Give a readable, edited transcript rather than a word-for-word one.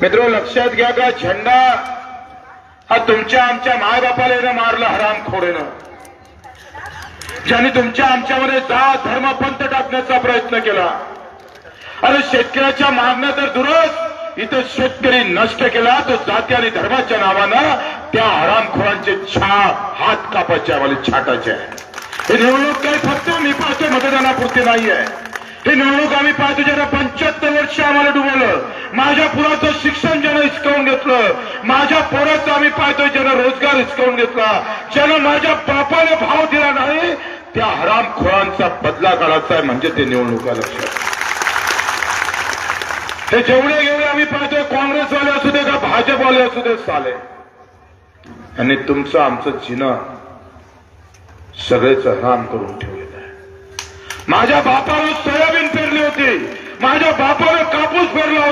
मित्रो, लक्षात घ्या का झेंडा हा तुमच्या आमच्या मायबापाला मारलं हरामखोरेनं, ज्यांनी तुमच्या आमच्यामध्ये जात धर्म पंथ टाकण्याचा प्रयत्न केला. अरे शेतकऱ्याच्या मागण्या तर दुरच, इथं शेतकरी नष्ट केला तो जाती आणि धर्माच्या नावानं त्या हरामखोरांचे हात कापायचे, आम्हाला छाटायचे. हे निवडणूक काही फक्त मी पाहतो मतदानापुरते नाही आहे. हे निवडणूक आम्ही पाहतो ज्यांना 75 वर्ष आम्हाला डुबवलं, माझ्या पुराचं शिक्षण ज्यानं हिसकावून घेतलं, माझ्या पोराचं आम्ही पाहतोय ज्यानं रोजगार हिसकावून घेतला, ज्यानं माझ्या बापाला भाव दिला नाही, त्या हरामखोरांचा बदला काढायचा आहे. म्हणजे ते निवडणुका. लक्षात, हे जेवढे जेवढे आम्ही पाहतोय काँग्रेसवाले असू दे का भाजपवाले असू दे, साले आणि तुमचं आमचं चिन्ह सगळेच हराम करून ठेवलेलं आहे. माझ्या बापानं सोयाबीन पेरली होती, माझ्या बापानं कापूस पेरला होता.